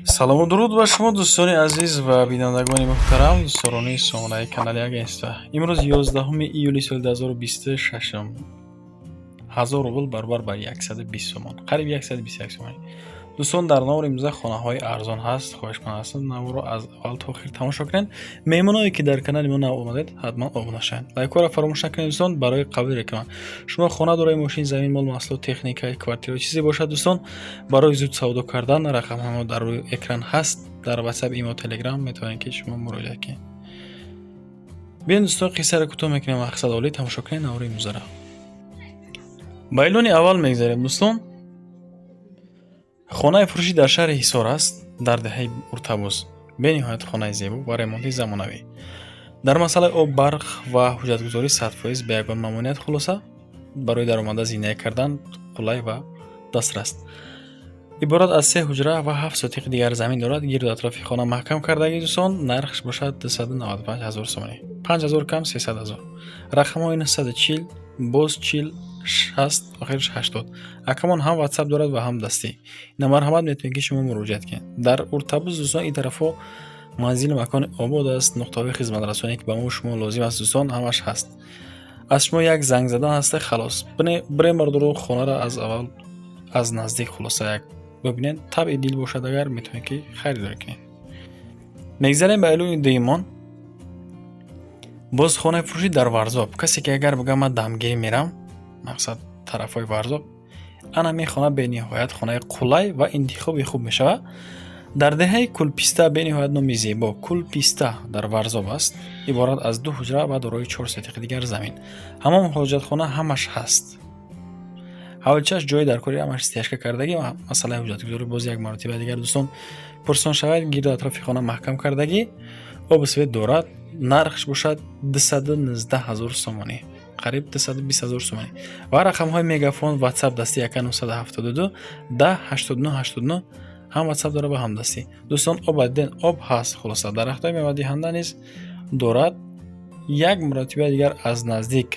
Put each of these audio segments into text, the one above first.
салому дуруд ба шумо дӯстони азиз ва бинандагони муҳтарам, дӯстдорони сомонаи канали Агентства. Имрӯз 11 июли соли 2026 1000 рубл баробар ба 120 сомон, қариб 121 сомон. дӯстон, дар навор имрӯза хонаҳои арзон ҳаст. хоҳишманд ҳастам наворро аз аввал то охир тамошо кунед. меҳмоное ки дар канали мо нав омадед, ҳатман обуна шавед. лайкҳоро фаромӯш накунед дӯстон. Барои қабули реклама шумо хона дорои мошин, замин, мол, маҳсулот, техника, квартира чизе бошад дӯстон, барои зуд савдо кардан рақамҳои мо дар рӯи экран ҳаст. Дар WhatsApp, имо, Telegram метавонед ки шумо муроҷиат кунед. биёед дӯстон, қиссаро кӯтоҳ мекунем. мақсад олӣ тамошо кунед навори имрӯзаро. ба эълони аввал мегзарем дӯстон. хонаи фурӯшӣ дар шаҳри Ҳисор аст, дар деҳаи Уртабуз. бениҳоят хонаи зебо ва ремонти замонавӣ. дар масъалаи об, барқ ва ҳуҷҷатгузорӣ 100% ба ягон мамнуният, хулоса барои даромада зиндаӣ кардан қулай ва дастрас. иборат аз 3 ҳуҷра ва 7 сотиқи дигар замин дорад. гирду атрофи хона маҳкам кардагӣ дӯстон. нархш бошад 295 000 сомонӣ, 5 000 кам 300 000. рақамҳои 940 боз 40 60 охирш 80. акамон ҳам WhatsApp дорад ва ҳам дастӣ. ина марҳамат метавонед ки шумо муроҷиат кунед. дар Уртабуз дӯстон, ин тарафо манзили макони обод аст. нуқтаҳои хизматрасоние ки ба мо шумо лозим аст дӯстон, ҳамаш ҳаст. аз шумо як занг задан ҳаста, халос. бремардро хонаро аз аввал аз наздик хулоса як бибинед. табъи дил бошад, агар метавонед ки харидорӣ кунед. мегзарем ба эълони дуюмон. боз хонаи фурӯшӣ дар Варзоб. касе ки агар бигӯяд ман дамгирӣ мерам, мақсад тарафҳои Варзоб, ана мехона бениҳоят хонаи қулай ва интихоби хуб мешавад. дар деҳаи Кулписта, бениҳоят номи зебо Кулписта дар Варзоб аст. иборат аз 2 ҳуҷра ва дорои 4 сотиқи дигар замин. ҳамон ҳоҷатхона ҳамаш ҳаст. ҳавлчаш ҷои дар кори ҳамаш стяжка кардагӣ ва масъалаи ҳуҷҷатгузорӣ боз як маротиба дигар дӯстон пурсон шавад. гирду атрофи хона маҳкам кардагӣ, обу свет дорад. нархш бошад 219 000 сомонӣ, қариб 220 000 сомонӣ. ва рақамҳои мегафон, WhatsApp дастӣ 1972 10 89 89 ҳам WhatsApp дорад ва ҳам дастӣ. дӯстон, об адиден, об ҳаст. хулоса дарахтҳои мевадиҳанда низ дорад. як маротиба дигар аз наздик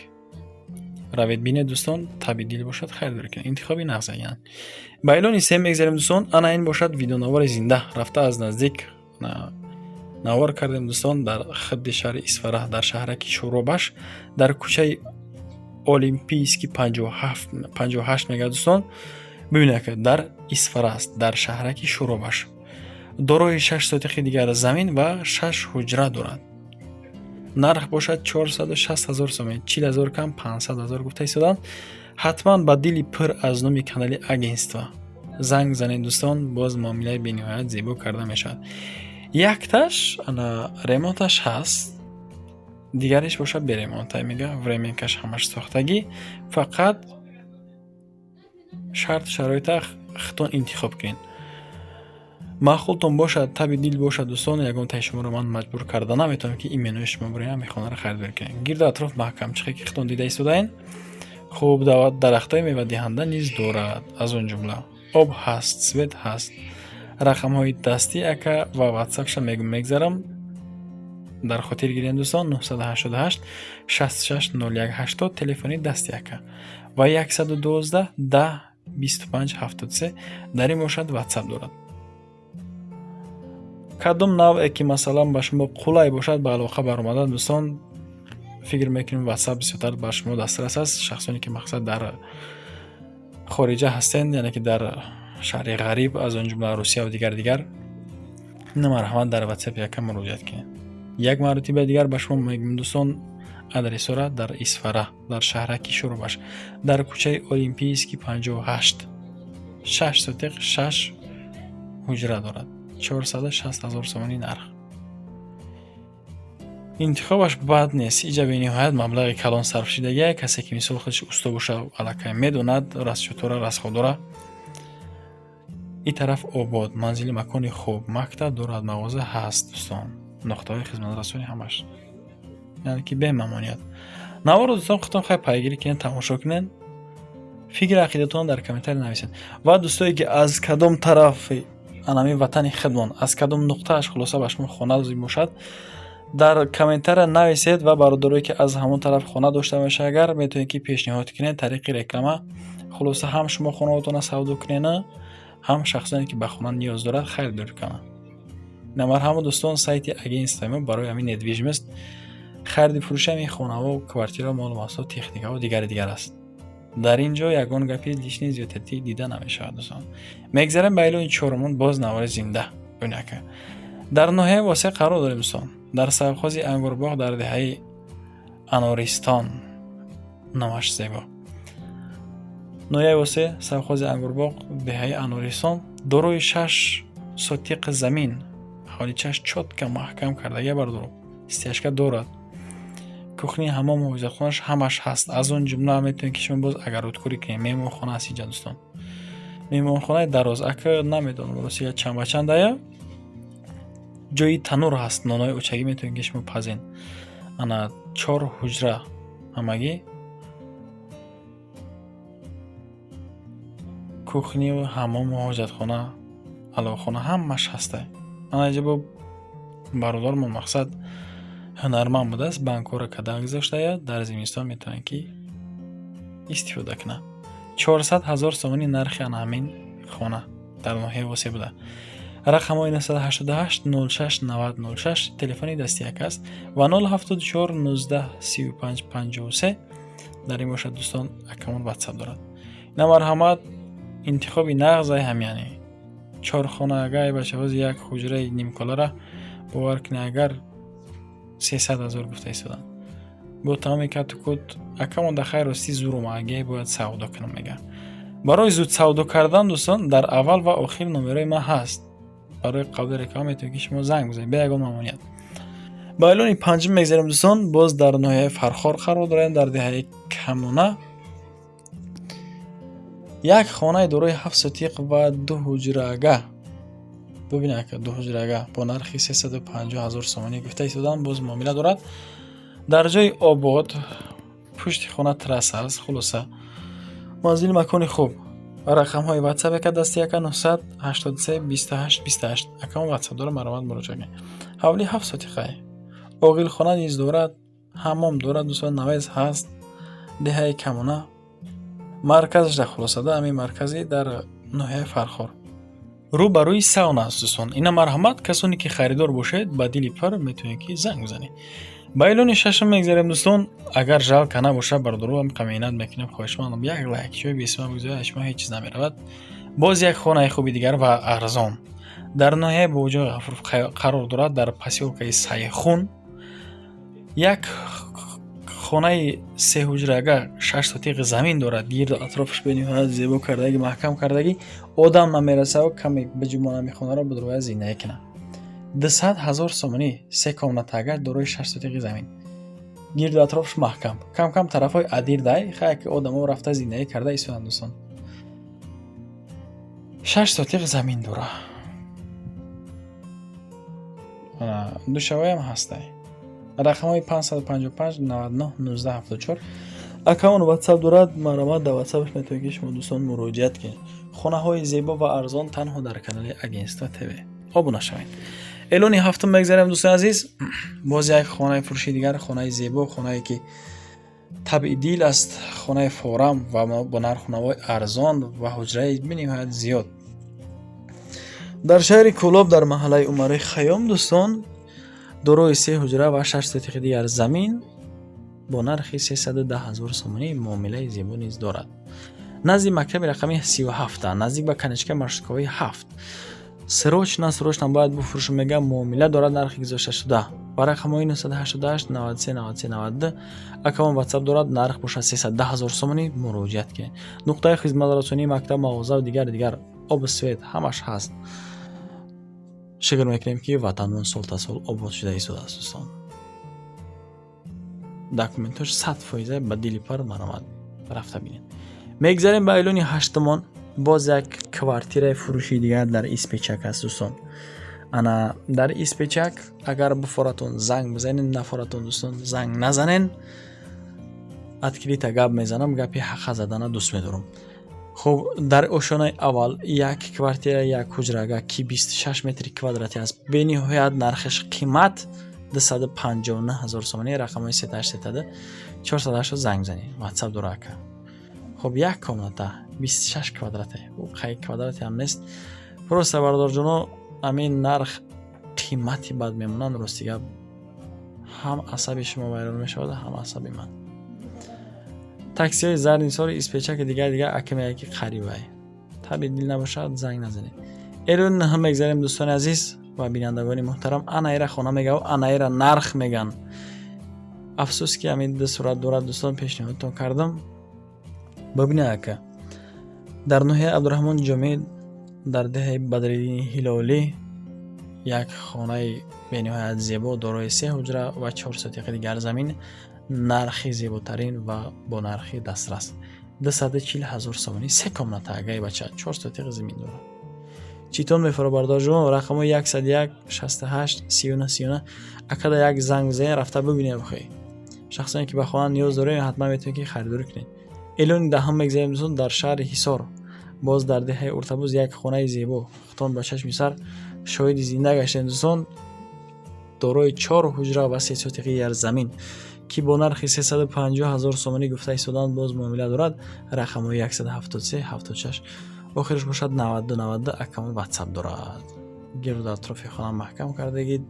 равед бинед дӯстон, табдил бошад, харидорӣ кунед. интихоби нағзаян. ба эълони сем мегзарем дӯстон. ана ин бошад видеонавори зинда. рафта аз наздик навор кардем дӯстон. дар хидди шаҳри Исфара, дар шаҳраки Шӯробаш, дар кӯчаи Олимпийский 58 мега дӯстон. бибинед ки дар Исфара аст, дар шаҳраки Шӯробаш. дорои 6 сотиқи дигар замин ва 6 ҳуҷра дорад. нарх бошад 460 000 сомон, 40 000 кам 500 000 гуфта истоданд. ҳатман ба дили пир аз номи канали Агентства занг занед дӯстон. боз муомилаи бениҳоят зебо карда мешавад. якташ ана ремонташ ҳаст, дигариш бошад беремонта. мега временкаш ҳамаш сохтагӣ. фақат шарт шароита хитон интихоб кунед. маъқултон бошад, таби дил бошад дӯстон. ягон таи шуморо ман маҷбур карда наметавонам ки ин менуи шумо бурем ҳамин хонаро харидорӣ кунед. гирду атроф маҳкам чихе ки хитон дида истодаин. хуб, дарахтҳои мевадиҳанда низ дорад. аз он ҷумла об ҳаст, свет ҳаст. рақамҳои дастӣ ака ва WhatsAppша мегзарам. дар хотир гирем дӯстон. 988 66 01 80 телефони дасти ака ва 112 10 25 73 дар ин бошад. WhatsApp дорад. кадом навъе ки масалан ба шумо қулай бошад, ба алоқа баромада дӯстон, фикр мекунем WhatsApp бисёртар ба шумо дастрас аст. шахсоне ки мақсад дар хориҷа ҳастен, яъне ки дар шаҳри ғариб, аз он ҷумла Русия ва дигар ина марҳамат дар WhatsApp якам муроҷиат кунед. як маротиба дигар ба шумо мегӯям дӯстон, адресора дар Исфара, дар шаҳраки Шӯробаш, дар кӯчаи Олимпийский 58, 6 сотиқ 6 ҳуҷра дорад. 460 000 сомонӣ нарх. интихобаш бад нест. иҷа бениҳоят маблағи калон сарфшидагия. касе ки мисол худаш усто боша, аллакай медонад, расчутора, расходора. ин тараф обод, манзили макони хуб, мактаб дорад, мағоза ҳаст дӯстон. нуқтаҳои хизматрасонӣ ҳамаш, яъне ки бемамоният. наворо дӯстон, худтон хай пайгирӣ кунед, тамошо кунед. фикри ақидатон дар комментария нависед. ва дӯстое ки аз кадом тарафи анами ватани хидмон, аз кадом нуқтааш хулоса ба шумо хона лозим бошад, дар комментария нависед. ва бародарое ки аз ҳамон тараф хона дошта бошад, агар метавонед ки пешниҳод кунед тариқи реклама, хулоса ҳам шумо хонаотона савдо кунед, ҳам шахсоне ки ба хона ниёз дорад харидор кунанд. Намарҳама дӯстон, сайти агентств мо барои ҳамин недвижимост хариди фурӯши ҳамин хонаҳо, квартира, молу маҳсулот, техника ва дигар аст. дар ин ҷо ягон гапи лишни зиёдатӣ дида намешавад. дӯстон, мегзарем ба илои чорумон, боз навори зинда буняка. дар ноҳияи восеъ қарор дорем. дӯстон, дар савхози Ангурбоғ дар деҳаи Анористон намаш зебо. ноҳияи восеъ савхози Ангурбоғ деҳаи Анористон дорои 6 сотиқ замин, ҳоличаш чотка маҳкам кардагӣ бардору стяжка дорад. кухни, ҳамом, ҳоҷатхонааш ҳамаш ҳаст. аз он ҷумла метавонед ки шумо боз агародкурӣ кунед. меҳмонхона аст инҷа. дӯстон, меҳмонхонаи дароз, ака намедонам росига чанд ба чанд ая. ҷои танур ҳаст, нонҳои учагӣ метавонед ки шумо пазен. ана 4 ҳуҷра ҳамагӣ, кухни, ҳамом, ҳоҷатхона, аловхона ҳамаш ҳаста. ана инҷа бо бародармон мақсад ҳунарманд будааст, банкора када гузоштая. дар зимистон метавонед ки истифода кунад. 400 000 сомонӣ нархи ана ҳамин хона дар ноҳияи восеъ буда. рақамҳои 988 06 90 06 телефони дастияк аст ва 074 19 35 53 дар ин бошад. дӯстон, акамон ватсап дорад. ина марҳамат интихоби нағзай ҳамяни 4 хона агай бачаҳози як ҳуҷраи нимколара бовар кунед, агар 300 000 гуфта истодан. бо тамоми кату кут акамон да хайр рости зурум аге бояд савдо кунам мега. барои зуд савдо кардан дӯстон, дар аввал ва охир номерои ман ҳаст. барои қабули реклама метавонед ки шумо занг бизанед бе ягон мамнуият. ба эълони панҷум мегзарем дӯстон. боз дар ноҳияи Фархор қарор дорем, дар деҳаи Камуна. як хонаи дорои 7 сотиқ ва 2 ҳуҷрага, бубинед ака, 2 ҳуҷрага бо нархи 350 000 сомонӣ гуфта истодан. боз муомила дорад. дар ҷои обод, пушти хона трасса аст. хулоса манзили макони хуб. рақамҳои ватсапе ка дастияка 983 28 28. акамон ватсап дора, маромад муроҷиат кунед. ҳавли 7 сотиқай. оғилхона низ дорад, ҳаммом дорад. дӯстон, навез ҳаст. деҳаи Камуна марказашда, хулосада ҳамин маркази дар ноҳияи Фархор рӯ ба рӯи сауна аст. дӯстон, ина марҳамат касоне ки харидор бошед ба дили пар метавонед ки занг бизанед. ба эълони шашум мегзарем дӯстон. агар жалка набоша бардорам каминат мекунам, хоҳишмандам як лайк ҷои бисма бигзоред, шумо ҳеҷ чиз намеравад. боз як хонаи хуби дигар ва арзон дар ноҳияи Боҷои Ғафуров қарор дорад. дар посёлкаи Сайхун як хонаи 3 ҳуҷрага 6 сотиқи замин дорад. гирду атрофаш бениҳоят зебо кардагӣ, маҳкам кардагӣ. одам намерасав каме баҷумона мехонаро будроя зиндаӣ кунад. 200 000 сомонӣ 3 комнатага дорои 6 сотиқи замин. гирду атрофаш маҳкам. кам кам тарафҳои адир дай хая ки одамо рафта зиндаӣ карда истоянд. дӯстон, 6 сотиқ замин дора. душавоям ҳастай. рақамҳои 555 99 19 74. акаун ватсап дорад. маромад дар ватсапаш метавонед ки шумо дӯстон муроҷиат кунед. хонаҳои зебо ва арзон танҳо дар канали Агентства ТВ. обуна шавед. эълони ҳафтум мегзарем дӯстони азиз. боз як хонаи фурӯши дигар, хонаи зебо, хонае ки табъи дил аст, хонаи форам ва бо нарху навои арзон ва ҳуҷраи бениҳоят зиёд дар шаҳри Кӯлоб дар маҳаллаи Умари Хаём. дӯстон, дорои 3 ҳуҷра ва 6 сотиқи дигар замин бо нархи 310 000 сомонӣ муомилаи зебо низ дорад. назди мактаби рақами 37, наздик ба каничка маршрутковаи 7. срочно бояд буфурӯшам мега, муомила дорад, нархи гузошта шуда. ба рақамҳои 988 93 93 92 акаун ватсап дорад. нарх бошад 310 000 сомонӣ. муроҷиат кунед. нуқтаи хизматрасонӣ, мактаб, мағоза ва дигар обу свет ҳамаш ҳаст. шукр мекунем ки ватанмон солтасол обод шуда истодааст. дӯстон, документош 100% ба дили пар маромад рафта бинед. мегзарем ба эълони ҳаштумон. боз як квартираи фурӯши дигар дар Испечак аст. дӯстон, ана дар Испечак агар буфоратон занг бизанед, нафоратон дӯстон занг назанен. открита гап мезанам, гапи ҳаққа задана дӯст медорам. хуб, дар ошонаи аввал як квартира як ҳуҷрага ки 26 метри квадрати аст. бениҳоят нархаш қимат 259 000 сомонӣ. рақамҳои 38 408 занг занед. ватсап дора ака. خب یک کامناته 26 کвадрате او خیلی کвадрате هم نیست. просто бардор ҷоно амин нарх қимати бад мемонанд ростига ҳам асаби шумо вайрон мешавад ҳам асаби ман. таксиҳои зардинсори испечаки дига акамеяки қарибай таби дил набошад занг назанед. эрӯ ҳам мегзарем дӯстони азиз ва бинандагони муҳтарам. анаира хона мегав анаира нарх меган. афсус ки амин ду сурат дорад дӯстон пешниҳодтон кардам. бабинед ака дар ноҳияи абдураҳмон ҷомед дар деҳаи бадриддини ҳилолӣ як хонаи бениҳоят зебо дорои 3 ҳуҷра ва 4 сотиқи дигар замин нархи зеботарин ва бо нархи дастрас 240,000 сомонӣ 3 комната агаи бача 4 сотиқи замин дорад. читон мефаро бардорҷон рақамо 101 68 31 31 акада як занг бизанед рафта бибинед бихоҳед. шахсоне ки ба хона ниёз доред ҳатман метавонед ки харидорӣ кунед. эълони даҳум мегзарем дӯстон дар шаҳри ҳисор боз дар деҳаи уртабуз як хонаи зебо хутон ба чашми сар шоҳиди зинда гаштем дӯстон дорои 4 ҳуҷра ва 3 сотиқи ярзамин ки бо нархи 350,000 сомонӣ гуфта истодан боз муомила дорад. рақамо 173 76 охираш бошад 92 92 аккаунт ватсап дорад. гирду атрофи хона маҳкам кардагид.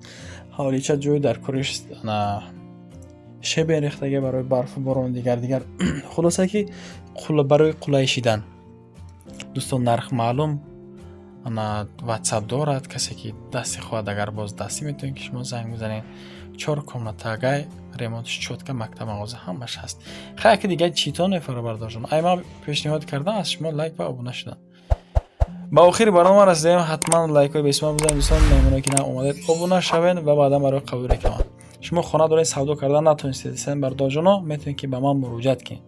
ҳавлича ҷои дар куриш на шебе рехтаги барои барфу борон дигар хулоса ки барои қулайшидан дӯстон нарх маълум ана ватсап дорад. касе ки дасти хоҳад агар боз дастӣ метавонед ки шумо занг бизанед. 4 комната агай ремонтиш чотка мактаб мағоза ҳамаш ҳаст. хаяки дигар читон мефаро бардорҷон ай ман пешниҳод кардам аз шумо лайк ва обуна шудан. ба охири барнома расидем. ҳатман лайкҳои бесимон бизанед дӯстон. меҳмоне ки на омадед обуна шавед ва баъдан барои қабул реклама. шумо хона доред савдо кардан натонистед сен бардорҷоно метавонед ки ба ман муроҷиат кунед.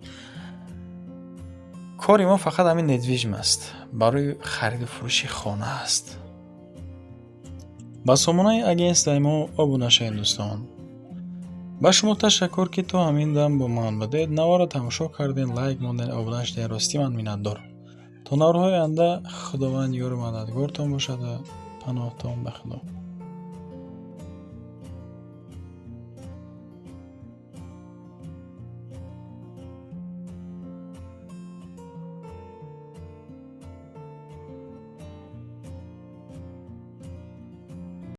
кори мо фақат ҳамин недвижим аст. барои хариду фурӯши хона аст. ба сомонаи агентствои мо обуна шавед дӯстон. ба шумо ташаккур ки то ҳамин дам бо ман будед. навора тамошо карден, лайк монден, обуна шуден. ростӣ ман миннатдор. то наврҳои оянда худованд ёру мададгортон бошад ва паноҳтон ба худо.